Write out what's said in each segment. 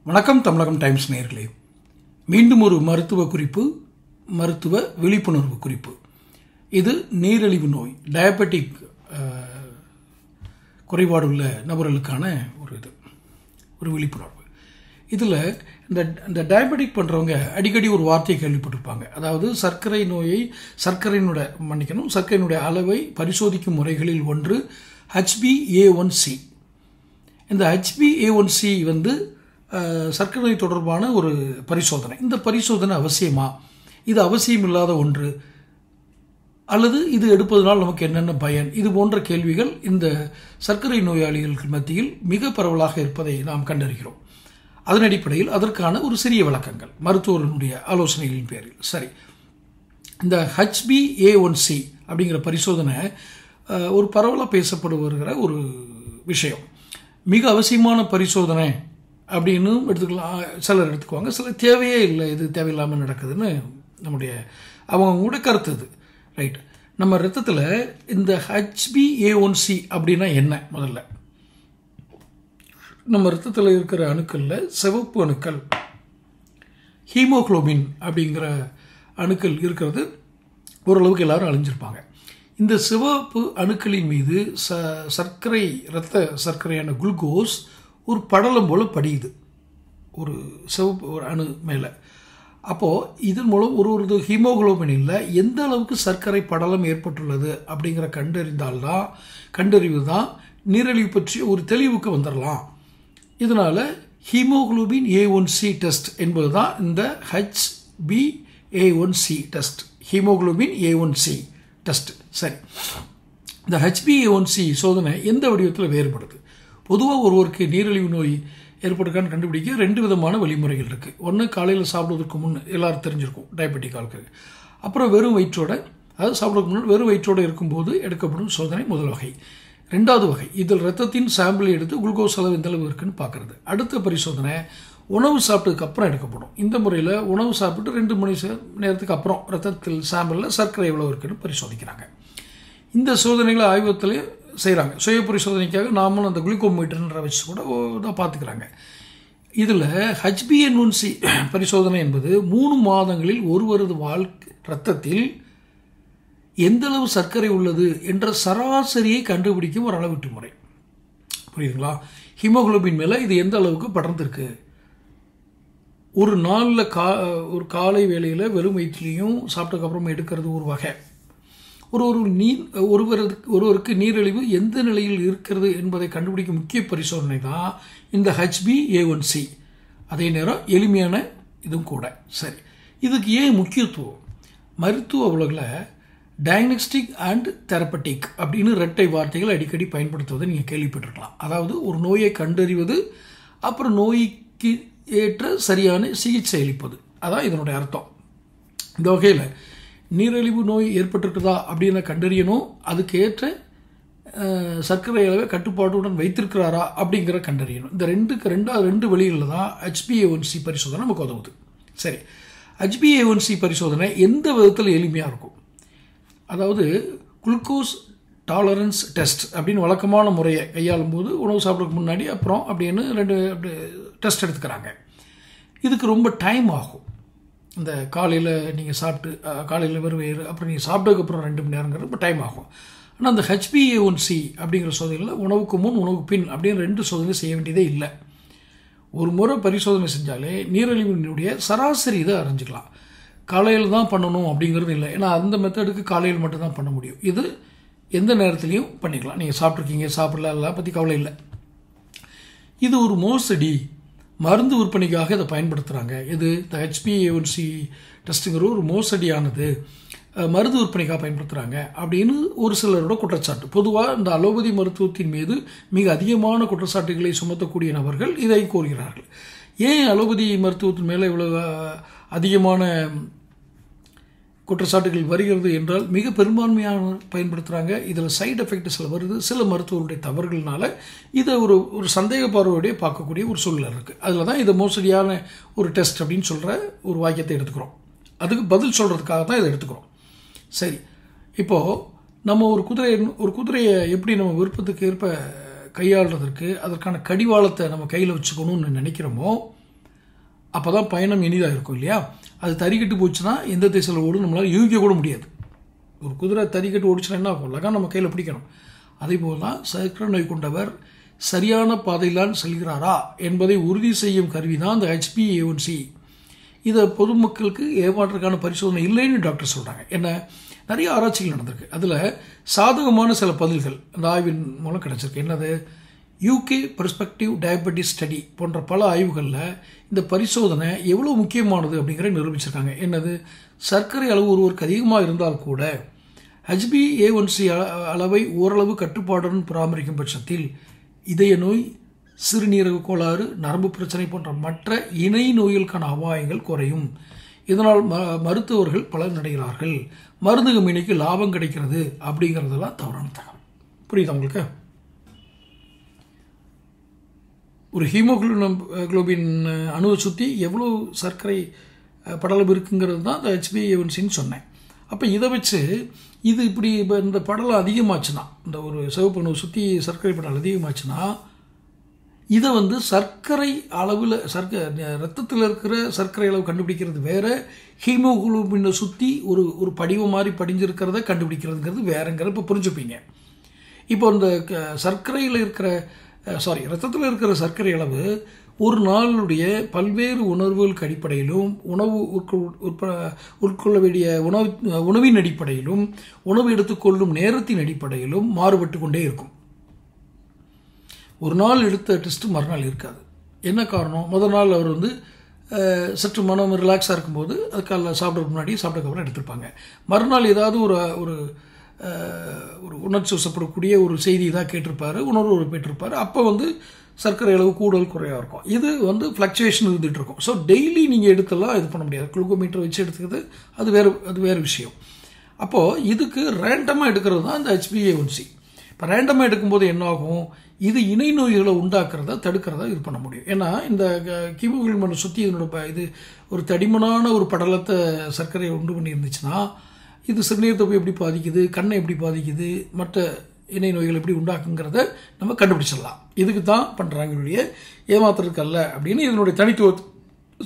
வணக்கம் தமிழகம் டைம்ஸ் நேயர்களே, மீண்டும் ஒரு மருத்துவ குறிப்பு, மருத்துவ விழிப்புணர்வு குறிப்பு. இது நீரிழிவு நோய், டயபெட்டிக் குறைபாடுள்ள நபர்களுக்கான ஒரு விழிப்புணர்வு. இதில் இந்த டயபெட்டிக் பண்ணுறவங்க அடிக்கடி ஒரு வார்த்தையை கேள்விப்பட்டிருப்பாங்க. அதாவது சர்க்கரையினுடைய அளவை பரிசோதிக்கும் முறைகளில் ஒன்று HbA1c. இந்த HbA1c சர்க்கரை நோய் தொடர்பான ஒரு பரிசோதனை. இந்த பரிசோதனை அவசியமா, இது அவசியமில்லாத ஒன்று, அல்லது இது எடுப்பதனால் நமக்கு என்னென்ன பயன், இது போன்ற கேள்விகள் இந்த சர்க்கரை நோயாளிகளுக்கு மத்தியில் மிக பரவலாக இருப்பதை நாம் கண்டறிகிறோம். அதன் அடிப்படையில் அதற்கான ஒரு சிறிய விளக்கங்கள் மருத்துவர்களுடைய ஆலோசனைகளின் பேரில். சரி, இந்த HbA1c அப்படிங்கிற பரிசோதனை ஒரு பரவலாக பேசப்பட்டு வருகிற ஒரு விஷயம். மிக அவசியமான பரிசோதனை அப்படின்னு எடுத்துக்கலாம், சிலர் எடுத்துக்குவாங்க. சிலர் தேவையே இல்லை, இது தேவையில்லாமல் நடக்குதுன்னு அவங்க கருத்து. இது ரைட். நம்ம ரத்தத்தில் இந்த HbA1c அப்படின்னா என்ன? முதல்ல நம்ம ரத்தத்தில் இருக்கிற அணுக்களில் சிவப்பு அணுக்கள், ஹீமோகுளோபின் அப்படிங்கிற அணுக்கள் இருக்கிறது ஓரளவுக்கு எல்லாரும் அழிஞ்சிருப்பாங்க. இந்த சிவப்பு அணுக்களின் மீது இரத்த சர்க்கரையான குளுக்கோஸ் ஒரு படலம் போல் படியுது ஒரு அணு மேலே. அப்போது இதன் மூலம் ஒரு ஹீமோகுளோபினில் எந்த அளவுக்கு சர்க்கரை படலம் ஏற்பட்டுள்ளது அப்படிங்கிற கண்டறிவு தான் நீரிழிவு பற்றி ஒரு தெளிவுக்கு வந்துடலாம். இதனால் ஹீமோகுளோபின் A1c டெஸ்ட் என்பது தான் இந்த HbA1c test, haemoglobin A1c test. சரி, இந்த HbA1c சோதனை எந்த வடிவத்தில் வேறுபடுது? பொதுவாக ஒருவருக்கு நீரிழிவு நோய் ஏற்பட்டிருக்கான்னு கண்டுபிடிக்க 2 விதமான வழிமுறைகள் இருக்குது. ஒன்று, காலையில் சாப்பிடுவதற்கு முன் எல்லாரும் தெரிஞ்சிருக்கும் டயபெட்டிக் ஆளுக்கு. அப்புறம் வெறும் வயிற்றோட, அதாவது சாப்பிடுறதுக்கு முன்னாடி வெறும் வயிற்றோடு இருக்கும்போது எடுக்கப்படும் சோதனை முதல் வகை. 2வது வகை, இதில் ரத்தத்தின் சாம்பிளை எடுத்து குளுக்கோஸ் அளவு எந்த அளவு இருக்குன்னு பார்க்குறது. அடுத்த பரிசோதனை உணவு சாப்பிட்டதுக்கு அப்புறம் எடுக்கப்படும். இந்த முறையில் உணவு சாப்பிட்டு 2 மணி நேரத்துக்கு அப்புறம் ரத்தத்தில் சாம்பிளில் சர்க்கரை எவ்வளோ இருக்குன்னு பரிசோதிக்கிறாங்க. இந்த சோதனைகளை ஆய்வகத்தில் செய்கிறாங்க. சுய பரிசோதனைக்காக நாமளும் அந்த குளுக்கோமீட்டர்ன்ற வச்சு கூட தான் பார்த்துக்கிறாங்க. இதில் HbA1c பரிசோதனை என்பது 3 மாதங்களில் ஒருவரது ரத்தத்தில் எந்த அளவு சர்க்கரை உள்ளது என்ற சராசரியை கண்டுபிடிக்கும் ஒரு அளவீட்டு முறை. புரியுதுங்களா? ஹீமோகுளோபின் மேலே இது எந்த அளவுக்கு படர்ந்துருக்கு. ஒரு நாளில் ஒரு காலை வேளையில் வெறும் வயிற்றுலையும் சாப்பிட்டதுக்கப்புறமா எடுக்கிறது ஒரு வகை. ஒருவருக்கு நீரிழிவு எந்த நிலையில் இருக்கிறது என்பதை கண்டுபிடிக்கும் முக்கிய பரிசோதனை தான் இந்த HbA1c. அதே நேரம் எளிமையான இதுவும் கூட. சரி, இதுக்கு ஏன் முக்கியத்துவம்? மருத்துவ உலகில் டயக்னோஸ்டிக் அண்ட் தெரப்பட்டிக் அப்படின்னு 2 வார்த்தைகள் அடிக்கடி பயன்படுத்துவதை நீங்கள் கேள்விப்பட்டிருக்கலாம். அதாவது ஒரு நோயை கண்டறிவது, அப்புறம் நோய்க்கு ஏற்ற சரியான சிகிச்சை அளிப்பது. அதான் இதனுடைய அர்த்தம். இந்த வகையில் நீரிழிவு நோய் ஏற்பட்டிருக்குதா அப்படின்னு கண்டறியணும், அதுக்கு ஏற்ற சர்க்கரை அளவை கட்டுப்பாட்டுடன் வைத்திருக்கிறாரா அப்படிங்கிற கண்டறியணும். இந்த 2 வழிகளில் தான் HbA1c பரிசோதனை நமக்கு உதவுது. சரி, HbA1c பரிசோதனை எந்த விதத்தில் எளிமையாக இருக்கும்? அதாவது குளுக்கோஸ் டாலரன்ஸ் டெஸ்ட் அப்படின்னு வழக்கமான முறையை கையாளும் போது உணவு சாப்பிட்றதுக்கு முன்னாடி அப்புறம் அப்படின்னு 2 டெஸ்ட் எடுத்துக்கிறாங்க. இதுக்கு ரொம்ப டைம் ஆகும். இந்த காலையில் நீங்கள் சாப்பிட்டு காலையில் வெறும் வயிறு, அப்புறம் நீங்கள் சாப்பிட்டதுக்கப்புறம் 2 மணி நேரங்கிறது ரொம்ப டைம் ஆகும். ஆனால் அந்த HbA1c அப்படிங்கிற சோதனையில் உணவுக்கு முன் உணவுக்கு பின் அப்படின்னு 2 சோதனை செய்ய வேண்டியதே இல்லை. ஒரு முறை பரிசோதனை செஞ்சாலே நீரிழிவினுடைய சராசரி இதை அறிஞ்சிக்கலாம். காலையில் தான் பண்ணணும் அப்படிங்கிறது இல்லை. ஏன்னா அந்த மெத்தடுக்கு காலையில் மட்டும்தான் பண்ண முடியும். இது எந்த நேரத்துலையும் பண்ணிக்கலாம். நீங்கள் சாப்பிட்ருக்கீங்க சாப்பிடல எல்லாம் பற்றி கவலை இல்லை. இது ஒரு மோசடி, மருந்து விற்பனைக்காக இதை பயன்படுத்துகிறாங்க. இது இந்த HbA1c டெஸ்ட்டுங்கிற ஒரு மோசடியானது, மருந்து விற்பனைக்காக பயன்படுத்துகிறாங்க அப்படின்னு ஒரு சிலரோட குற்றச்சாட்டு. பொதுவாக இந்த அலோபதி மருத்துவத்தின் மீது மிக அதிகமான குற்றச்சாட்டுகளை சுமத்தக்கூடிய நபர்கள் இதை கோருகிறார்கள். ஏன் அலோபதி மருத்துவத்தின் மேலே இவ்வளவு அதிகமான குற்றச்சாட்டுகள் வருகிறது என்றால், மிக பெரும்பான்மையான பயன்படுத்துகிறாங்க. இதில் சைடு எஃபெக்ட் சில வருது. சில மருத்துவருடைய தவறுகள்னால இதை ஒரு சந்தேக பார்வையோடைய பார்க்கக்கூடிய ஒரு சூழ்நிலை இருக்குது. அதில் தான் இதை மோசடியான ஒரு டெஸ்ட் அப்படின்னு சொல்கிற ஒரு வாக்கியத்தை எடுத்துக்கிறோம். அதுக்கு பதில் சொல்கிறதுக்காக தான் இதை எடுத்துக்கிறோம். சரி, இப்போது நம்ம ஒரு குதிரையை எப்படி நம்ம விருப்பத்துக்கு ஏற்ப கையாளுறதுக்கு அதற்கான கடிவாளத்தை நம்ம கையில் வச்சுக்கணும்னு நினைக்கிறோமோ, அப்போ தான் பயணம் இனிதாக இருக்கும் இல்லையா. அது தறிக்கட்டு போச்சுன்னா எந்த திசையில் ஓடும் நம்மளால் யூகிக்க கூட முடியாது. ஒரு குதிரை தறிக்கட்டு ஓடிச்சுன்னா என்ன ஆகும், லகான் நம்ம கையில் பிடிக்கணும். அதே போல் தான் சர்க்கரை நோய் கொண்டவர் சரியான பாதையில்தான் செல்கிறாரா என்பதை உறுதி செய்யும் கருவி தான் இந்த HbA1c. இதை பொதுமக்களுக்கு ஏமாற்றுக்கான பரிசோதனை இல்லைன்னு டாக்டர் சொல்கிறாங்க. என்ன, நிறைய ஆராய்ச்சிகள் நடந்திருக்கு. அதில் சாதகமான சில பதில்கள் அந்த ஆய்வின் மூலம் கிடச்சிருக்கு. என்னது, UK பெர்ஸ்பெக்டிவ் டயபெட்டிஸ் ஸ்டடி போன்ற பல ஆய்வுகளில் இந்த பரிசோதனை எவ்வளோ முக்கியமானது அப்படிங்கிற நிரூபிச்சிருக்காங்க. என்னது, சர்க்கரை அளவு ஒருவருக்கு அதிகமாக இருந்தால் கூட HbA1c அளவை ஓரளவு கட்டுப்பாடுடன் பராமரிக்கும் பட்சத்தில் இதய நோய், சிறுநீரக கோளாறு, நரம்பு பிரச்சனை போன்ற மற்ற இணை நோய்களுக்கான அபாயங்கள் குறையும். இதனால் மருத்துவர்கள் பலனடைகிறார்கள், மருந்து கம்பெனிக்கு லாபம் கிடைக்கிறது அப்படிங்கிறதெல்லாம் தவறான தகவல். புரியுதா உங்களுக்கு? ஒரு ஹீமோகுளோபின் அணுவை சுற்றி எவ்வளோ சர்க்கரை படலம் இருக்குங்கிறது தான் இந்த HbA1cன்னு சொன்னேன். அப்போ இதை வச்சு இது இப்படி இப்போ இந்த படலம் அதிகமாச்சுன்னா, இந்த ஒரு சிவப்பு அணுவை சுற்றி சர்க்கரை படலம் அதிகமாச்சுன்னா இதை சர்க்கரை அளவில் ரத்தத்தில் இருக்கிற சர்க்கரை அளவு கண்டுபிடிக்கிறது வேறு, ஹீமோகுளோபினை சுற்றி ஒரு படிவம் மாதிரி படிஞ்சிருக்கிறத கண்டுபிடிக்கிறதுங்கிறது வேறுங்கிறது இப்போ புரிஞ்சுப்பீங்க. இப்போ இந்த சர்க்கரையில் இருக்கிற ரத்தத்தில் இருக்கிற சர்க்கரை அளவு ஒரு நாளுடைய பல்வேறு உணர்வுகளுக்கு அடிப்படையிலும், உணவு உட்கொள்ள வேண்டிய உணவின் அடிப்படையிலும், உணவு எடுத்துக்கொள்ளும் நேரத்தின் அடிப்படையிலும் மாறுபட்டு கொண்டே இருக்கும். ஒரு நாள் எடுத்த டெஸ்ட்டு மறுநாள் இருக்காது. என்ன காரணம்? முதல் நாள் அவர் சற்று மனம் ரிலாக்ஸாக இருக்கும்போது அது காலைல சாப்பிட்றதுக்கு முன்னாடி சாப்பிட்டதுக்கப்புறம் எடுத்திருப்பாங்க. மறுநாள் ஏதாவது ஒரு உணர்ச்சி வசப்படக்கூடிய ஒரு செய்தி தான் கேட்டிருப்பார், உணர்வு பெற்றிருப்பார். அப்போ சர்க்கரை அளவு கூடுதல் குறையாக இருக்கும். இது ஃப்ளக்சுவேஷன் இருந்துகிட்டு இருக்கும். ஸோ டெய்லி நீங்கள் எடுத்தெல்லாம் இது பண்ண முடியாது. குளுக்கோமீட்டர் வச்சு எடுத்துக்கிறது அது வேறு விஷயம். அப்போது இதுக்கு ரேண்டமாக எடுக்கிறது தான் இந்த HbA1c. இப்போ ரேண்டமாக எடுக்கும்போது என்ன ஆகும், இது இணை நோய்களை உண்டாக்குறத தடுக்கிறதா இது பண்ண முடியும். ஏன்னா இந்த ஹீமோகுளோபினை சுற்றி இது ஒரு தடிமனான ஒரு படலத்தை சர்க்கரையை உண்டு பண்ணி இருந்துச்சுன்னா இது சிறுநீர் தொப்பை எப்படி பாதிக்குது, கண்ணை எப்படி பாதிக்குது, மற்ற இணை நோய்கள் எப்படி உண்டாக்குங்கிறத நம்ம கண்டுபிடிச்சிடலாம். இதுக்கு தான் பண்ணுறாங்க, என்னுடைய ஏமாத்துறதுக்கு அல்ல அப்படின்னு இதனுடைய தனித்துவத்தை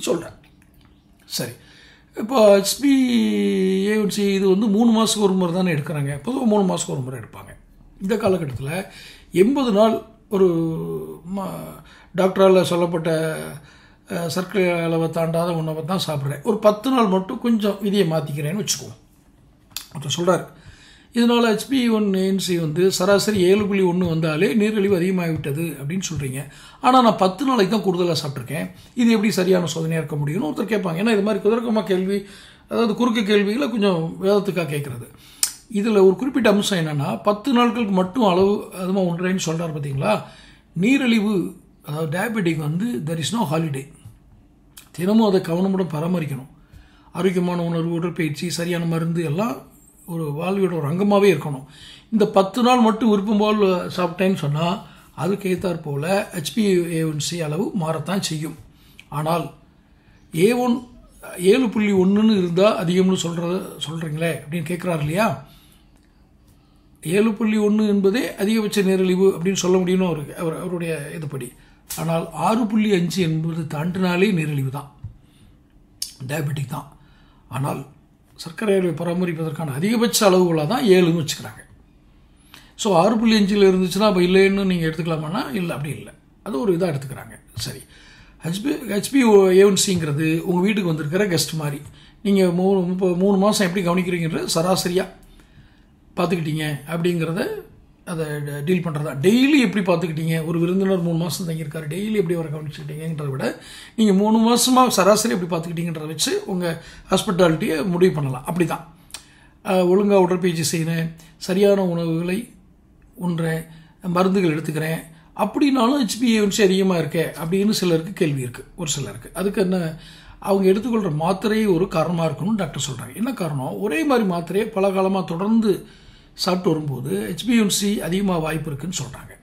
சொல்கிறேன். சரி, இப்போ HbA1c இது 3 மாதத்துக்கு ஒரு முறை தானே எடுக்கிறாங்க. பொதுவாக 3 மாதத்துக்கு ஒரு முறை எடுப்பாங்க. இந்த காலகட்டத்தில் 80 நாள் ஒரு டாக்டரால் சொல்லப்பட்ட சர்க்கரை அளவை தாண்டாத உணவை தான் சாப்பிட்றேன், ஒரு 10 நாள் மட்டும் கொஞ்சம் விதியை மாற்றிக்கிறேன்னு வச்சுக்குவோம். ஒருத்தர் சொல்கிறார், இதனால் HbA1c சராசரி 7.1 வந்தாலே நீரிழிவு அதிகமாகிவிட்டது அப்படின்னு சொல்கிறீங்க. ஆனால் நான் 10 நாளைக்கு தான் கூடுதலாக சாப்பிட்ருக்கேன், இது எப்படி சரியான சோதனையாக இருக்க முடியும்னு ஒருத்தர் கேட்பாங்க. ஏன்னா இது மாதிரி குதர்க்கமாக கேள்வி, அதாவது குறுக்கு கேள்விகளை கொஞ்சம் வேதத்துக்காக கேட்குறது. இதில் ஒரு குறிப்பிட்ட அம்சம் என்னென்னா, 10 நாட்களுக்கு மட்டும் அளவு அதுமாக ஒன்றேன்னு சொல்கிறார் பார்த்தீங்களா. நீரிழிவு அதாவது diabetic there is no holiday. தினமும் அதை கவனமுடன் பராமரிக்கணும். ஆரோக்கியமான உணர்வு, உடற்பயிற்சி, சரியான மருந்து எல்லாம் ஒரு வாழ்வியோட ஒரு அங்கமாகவே இருக்கணும். இந்த 10 நாள் மட்டும் விருப்பம் போல் சாப்பிட்டேன்னு சொன்னால் அதுக்கு ஏற்றாற் போல் HbA1c அளவு மாறத்தான் செய்யும். ஆனால் A1 7.1 இருந்தால் அதிகம்னு சொல்கிறீங்களே அப்படின்னு கேட்குறாரு இல்லையா. 7.1 என்பதே அதிகபட்ச நீரிழிவு அப்படின்னு சொல்ல முடியும்னு அவருடைய இதுபடி. ஆனால் 6.5 என்பது தாண்டினாலே நீரிழிவு தான், டயபெட்டிக் தான். ஆனால் சர்க்கரை அளவை பராமரிப்பதற்கான அதிகபட்ச அளவுகளாக தான் 7ன்னு வச்சுக்கிறாங்க. ஸோ 6.5 இருந்துச்சுன்னா அப்போ இல்லைன்னு நீங்கள் எடுத்துக்கலாமான்னா இல்லை, அப்படி இல்லை, அது ஒரு இதாக எடுத்துக்கிறாங்க. சரி, HbA1cங்கிறது உங்கள் வீட்டுக்கு வந்திருக்கிற கெஸ்ட் மாதிரி. நீங்கள் 3 மாதம் எப்படி கவனிக்கிறீங்கிறது சராசரியாக பார்த்துக்கிட்டீங்க அப்படிங்கிறத அதை டீல் பண்ணுறதா. டெய்லி எப்படி பார்த்துக்கிட்டீங்க, ஒரு விருந்தினர் 3 மாதம் தங்கியிருக்காரு, டெய்லி எப்படி அவரை கவனிச்சுக்கிட்டீங்கிறத விட நீங்கள் 3 மாதமாக சராசரி எப்படி பார்த்துக்கிட்டீங்கன்றத வச்சு உங்கள் ஹாஸ்பிட்டாலிட்டியை முடிவு பண்ணலாம். அப்படி தான் ஒழுங்காக உடற்பயிற்சி செய்கிறேன், சரியான உணவுகளை உண்றேன், மருந்துகள் எடுத்துக்கிறேன் அப்படின்னாலும் HbA1c அதிகமாக இருக்கே அப்படின்னு சிலருக்கு கேள்வி இருக்குது. ஒரு சிலருக்கு அதுக்கு என்ன, அவங்க எடுத்துக்கொள்கிற மாத்திரையே ஒரு காரணமாக இருக்கணும்னு டாக்டர் சொல்கிறாங்க. என்ன காரணம், ஒரே மாதிரி மாத்திரையை பல காலமாக தொடர்ந்து சாப்பிட்டு வரும்போது HbA1c அதிகமாக வாய்ப்பு இருக்குதுன்னு சொல்கிறாங்க.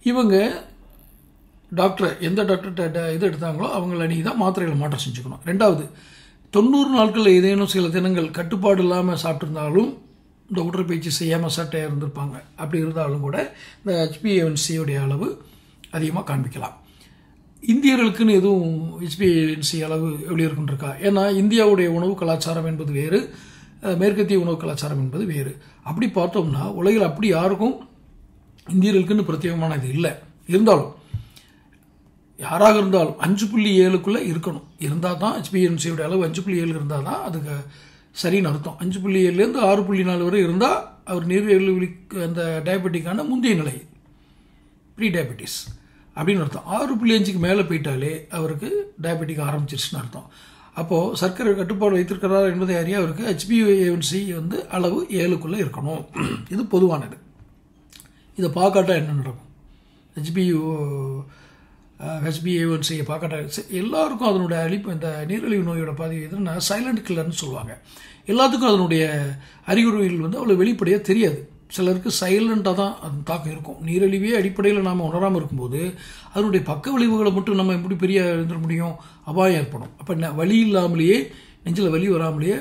இவங்க டாக்டர் எந்த டாக்டர்கிட்ட இது எடுத்தாங்களோ அவங்கள நீங்கள் தான் மாத்திரைகளை மாற்றம் செஞ்சுக்கணும். 2வது, 90 நாட்களில் ஏதேனும் சில தினங்கள் கட்டுப்பாடு இல்லாமல் சாப்பிட்ருந்தாலும், இந்த உடற்பயிற்சி செய்யாமல் சட்டையாக இருந்திருப்பாங்க, அப்படி இருந்தாலும் கூட இந்த HbA1c உடைய அளவு அதிகமாக காண்பிக்கலாம். இந்தியர்களுக்குன்னு எதுவும் HbA1c அளவு எப்படி இருக்குன்னு இருக்கா? ஏன்னா இந்தியாவுடைய உணவு கலாச்சாரம் என்பது வேறு, மேற்கத்திய உணவு கலாச்சாரம் என்பது வேறு. அப்படி பார்த்தோம்னா உலகில் அப்படி யாருக்கும் இந்தியர்களுக்குன்னு பிரத்யேகமான இது இல்லை. இருந்தாலும் யாராக இருந்தாலும் 5.7க்குள்ளே இருக்கணும். இருந்தால் தான் HbA1c அளவு 5.7 இருந்தால் தான் அதுக்கு சரின்னு அர்த்தம். 5.7லேருந்து 6.4 வரை இருந்தால் அவர் நீரிழிவு அந்த டயபெட்டிக்கான முந்தைய நிலை, ப்ரீ டயபெட்டிஸ் அப்படின்னு அர்த்தம். 6.5க்கு மேலே போயிட்டாலே அவருக்கு டயபெட்டிக் ஆரம்பிச்சிருச்சுன்னு அர்த்தம். அப்போது சர்க்கரை கட்டுப்பாடு வைத்திருக்கிறார் என்பதை அறிய அவருக்கு HbA1c அளவு 7க்குள்ளே இருக்கணும். இது பொதுவானது. இதை பார்க்காட்டா என்ன நடக்கும்? HbA1c பார்க்காட்டா எல்லாருக்கும் அதனுடைய அழிப்பு, இந்த நீரிழிவு நோயோட பாதிப்பு எதுன்னா சைலண்ட் கில்லர்னு சொல்லுவாங்க. எல்லாத்துக்கும் அதனுடைய அறிகுறிகள் அவ்வளோ வெளிப்படையாக தெரியாது. சிலருக்கு சைலண்ட்டாக தான் அது தாக்கம் இருக்கும். நீரிழிவே அடிப்படையில் நாம் உணராமல் இருக்கும்போது அதனுடைய பக்க விளைவுகளை மட்டும் நம்ம எப்படி பெரிய எழுந்திர முடியும்? அபாயம் ஏற்படும். அப்போ வலி இல்லாமலேயே, நெஞ்சில் வலி வராமலேயே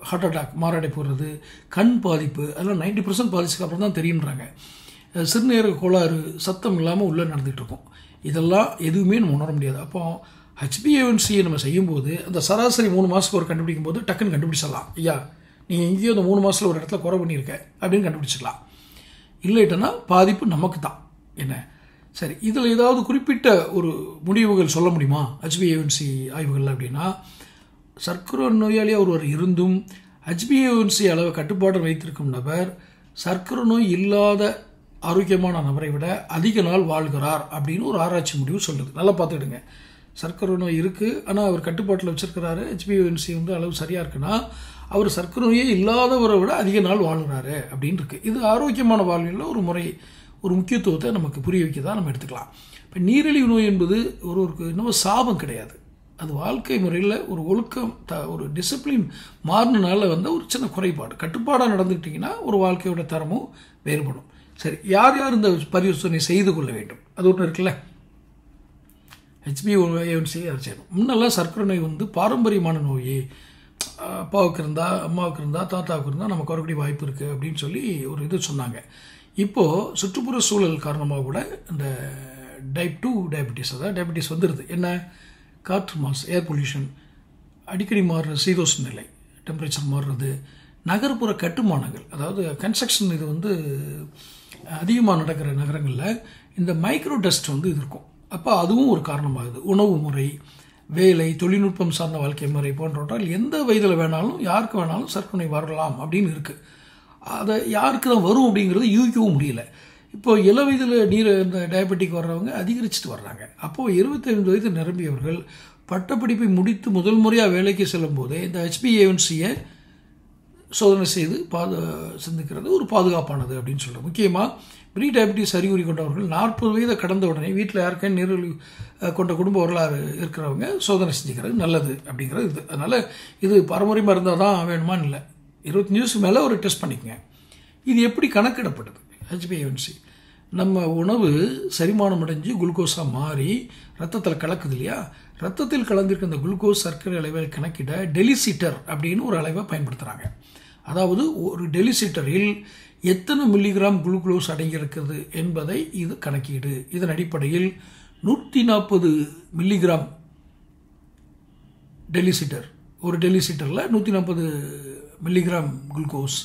ஹார்ட் அட்டாக், மாரடைப்பு வர்றது, கண் பாதிப்பு, அதெல்லாம் 90% பாதிச்சுக்கு அப்புறம் தான் தெரியுன்றாங்க. சிறுநீரக கோளாறு சத்தம் இல்லாமல் உள்ளே நடந்துகிட்டு இருக்கும். இதெல்லாம் எதுவுமே நம்ம உணர முடியாது. அப்போ HbA1c நம்ம செய்யும்போது அந்த சராசரி 3 மாதத்துக்கு ஒரு கண்டுபிடிக்கும் போது டக்குன்னு கண்டுபிடிச்சிடலாம். ஐயா நீங்கள் எங்கேயோ அந்த 3 மாதத்தில் ஒரு இடத்துல குறை பண்ணியிருக்க அப்படின்னு கண்டுபிடிச்சிக்கலாம். இல்லைட்டனா பாதிப்பு நமக்கு தான். என்ன சரி, இதில் ஏதாவது குறிப்பிட்ட ஒரு முடிவுகள் சொல்ல முடியுமா HbA1c ஆய்வுகள் அப்படின்னா? சர்க்கரை நோயாளியாக ஒருவர் இருந்தும் HbA1c அளவு கட்டுப்பாடு வைத்திருக்கும் நபர் சர்க்கரை நோய் இல்லாத ஆரோக்கியமான நபரை விட அதிக நாள் வாழ்கிறார் அப்படின்னு ஒரு ஆராய்ச்சி முடிவு சொல்லுது. நல்லா பார்த்துக்கிடுங்க. சர்க்கரை நோய் இருக்குது, ஆனால் அவர் கட்டுப்பாட்டில் வச்சுருக்கிறாரு, HbA1c அளவு சரியாக இருக்குன்னா அவர் சர்க்கரை நோயே இல்லாதவரை விட அதிக நாள் வாழ்கிறாரு அப்படின்னு இருக்குது. இது ஆரோக்கியமான வாழ்வில் ஒரு முறை, ஒரு முக்கியத்துவத்தை நமக்கு புரிய வைக்க தான் நம்ம எடுத்துக்கலாம். இப்போ நீரிழிவு நோய் என்பது ஒருவருக்கு இன்னும் சாபம் கிடையாது. அது வாழ்க்கை முறையில் ஒரு ஒழுக்கம், ஒரு டிசிப்ளின் மாறினால ஒரு சின்ன குறைபாடு. கட்டுப்பாடாக நடந்துக்கிட்டிங்கன்னா ஒரு வாழ்க்கையோட தரமும் வேறுபடும். சரி, யார் யார் இந்த பரிசோதனை செய்து கொள்ள வேண்டும்? அது ஒன்று இருக்குல்ல, HbA1c அதை செய்யணும். முன்னெல்லாம் சர்க்கரை நோய் பாரம்பரியமான நோய், அப்பாவுக்கு இருந்தால், அம்மாவுக்கு இருந்தால், தாத்தாவுக்கு இருந்தால் நமக்கு வரக்கூடிய வாய்ப்பு இருக்குது அப்படின்னு சொல்லி ஒரு இது சொன்னாங்க. இப்போது சுற்றுப்புற சூழல் காரணமாக கூட இந்த டைப் 2 டயபெட்டிஸ், அதாவது டயபெட்டிஸ் வந்துடுது. என்ன? காற்று மாசு, ஏர் பொல்யூஷன், அடிக்கடி மாறுற சீதோஷ்ண நிலை, டெம்பரேச்சர் மாறுறது, நகர்ப்புற கட்டுமானங்கள், அதாவது கன்ஸ்ட்ரக்ஷன் இது அதிகமாக நடக்கிற நகரங்களில் இந்த மைக்ரோ டஸ்ட் இது இருக்கும். அப்போ அதுவும் ஒரு காரணமாகுது. உணவு முறை, வேலை, தொழில்நுட்பம் சார்ந்த வாழ்க்கை முறை போன்றவற்றால் எந்த வயதில் வேணாலும் யாருக்கு வேணாலும் சர்க்கரை நோய் வரலாம் அப்படின்னு இருக்குது. அதை யாருக்கு தான் வரும் அப்படிங்கிறது யூகிக்கவும் முடியல. இப்போது இள வயதில் இந்த டயபெட்டிக் வர்றவங்க அதிகரிச்சுட்டு வர்றாங்க. அப்போது 25 வயது நிரம்பியவர்கள் பட்டப்படிப்பை முடித்து முதல் முறையாக வேலைக்கு செல்லும் போதே இந்த HbA1c சோதனை செய்து சிந்திக்கிறது ஒரு பாதுகாப்பானது அப்படின்னு சொல்கிறோம். முக்கியமாக ப்ரீ டயபெட்டிஸ் அறிகுறி கொண்டவர்கள் 40 வயதை கடந்த உடனே வீட்டில் யாருக்கே நீரிழிவு கொண்ட குடும்ப வரலாறு இருக்கிறவங்க சோதனை செஞ்சுக்கிறது நல்லது அப்படிங்கிறது இது. அதனால் இது பாரம்பரியமாக இருந்தால் தான் வேணுமான்னு இல்லை, 25 வயசுக்கு மேலே ஒரு டெஸ்ட் பண்ணிக்கங்க. இது எப்படி கணக்கிடப்படுது? HbA1c நம்ம உணவு செரிமானம் அடைஞ்சு குளுக்கோஸாக மாறி ரத்தத்தில் கலக்குது இல்லையா? ரத்தத்தில் கலந்திருக்க அந்த குளுக்கோஸ் சர்க்கரை அளவை கணக்கிட டெலிசிட்டர் அப்படின்னு ஒரு அளவை பயன்படுத்துகிறாங்க. அதாவது ஒரு டெலிசிட்டரில் எத்தனை மில்லிகிராம் குளுக்கோஸ் அடங்கியிருக்கிறது என்பதை இது கணக்கீடு. இதன் அடிப்படையில் 140 மில்லிகிராம் டெலிசிட்டர், ஒரு டெலிசிட்டரில் 140 milligram glucose,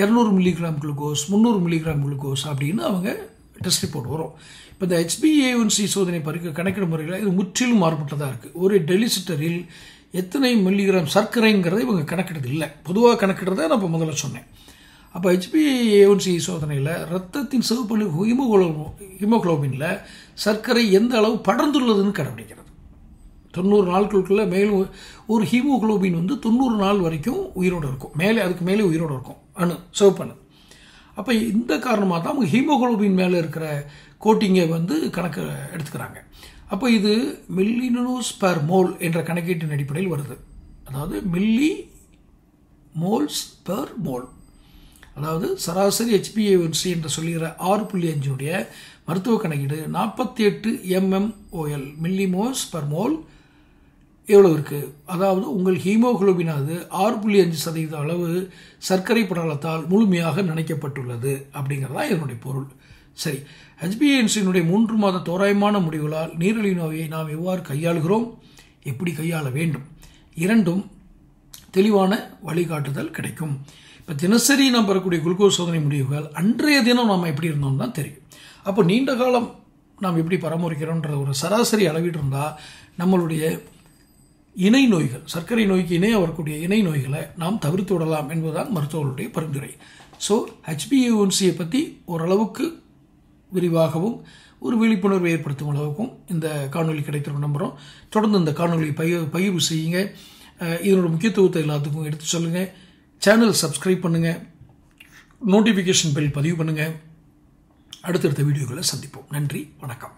200 milligram glucose, 300 milligram glucose அப்படின்னு அவங்க டெஸ்ட் ரிப்போர்ட் வரும். இப்போ இந்த HbA1c சோதனை கணக்கிடும் முறையில் இது முற்றிலும் மாறுபட்டதாக இருக்குது. ஒரு டெலிசிட்டரில் எத்தனை மில்லிகிராம் சர்க்கரைங்கிறத இவங்க கணக்கிடுறது இல்லை. பொதுவாக கணக்கிடுறத நான் இப்போ முதல்ல சொன்னேன். அப்போ HbA1c சோதனையில் ரத்தத்தின் சிவப்பு ஹீமோகுளோபினில் சர்க்கரை எந்த அளவு படர்ந்துள்ளதுன்னு கண்டுபிடிக்கிறது. 90 நாட்களுக்குள்ள மேலும் ஒரு ஹீமோகுளோபின் 90 நாள் வரைக்கும் உயிரோடு இருக்கும். அதுக்கு மேலே உயிரோடு இருக்கும் சிவப்பணு. அப்போ இந்த காரணமாக தான் அவங்க ஹீமோகுளோபின் மேலே இருக்கிற கோட்டிங்கை கணக்கு எடுத்துக்கிறாங்க. அப்போ இது மில்லினோஸ் பெர் மோல் என்ற கணக்கீட்டின் அடிப்படையில் வருது. அதாவது மில்லி மோல்ஸ் பெர் மோல், அதாவது சராசரி HbA1c என்று சொல்லுகிற 6.5 மருத்துவ கணக்கீடு 48 mmol மில்லிமோல்ஸ் பெர் மோல் எவ்வளோ இருக்குது? அதாவது உங்கள் ஹீமோகுளோபினாவது 6.5% அளவு சர்க்கரை படலத்தால் முழுமையாக நினைக்கப்பட்டுள்ளது அப்படிங்கிறதா இதனுடைய பொருள். சரி, HbA1c மூன்று மாத தோராயமான முடிவுகளால் நீரிழிவு நோயை நாம் எவ்வாறு கையாளுகிறோம், எப்படி கையாள வேண்டும், இரண்டும் தெளிவான வழிகாட்டுதல் கிடைக்கும். இப்போ தினசரி நாம் பெறக்கூடிய குளுக்கோஸ் சோதனை முடிவுகள் அன்றைய தினம் நாம் எப்படி இருந்தோம் தான் தெரியும். அப்போ நீண்ட காலம் நாம் எப்படி பராமரிக்கிறோன்ற ஒரு சராசரி அளவீடு இருந்தால் நம்மளுடைய இணை நோய்கள், சர்க்கரை நோய்க்கு இணையாக வரக்கூடிய இணை நோய்களை நாம் தவிர்த்து விடலாம் என்பதுதான் மருத்துவர்களுடைய பரிந்துரை. ஸோ HbA1c பற்றி ஓரளவுக்கு விரிவாகவும் ஒரு விழிப்புணர்வை ஏற்படுத்தும் அளவுக்கும் இந்த காணொலி கிடைத்திருக்கும் நம்புகிறோம். தொடர்ந்து இந்த காணொலியை பகிர்வு செய்யுங்க. இதனோட முக்கியத்துவத்தை எல்லாத்துக்கும் எடுத்து சொல்லுங்கள். சேனல் சப்ஸ்கிரைப் பண்ணுங்கள், நோட்டிஃபிகேஷன் பெல் பதிவு பண்ணுங்கள். அடுத்தடுத்த வீடியோக்களை சந்திப்போம். நன்றி, வணக்கம்.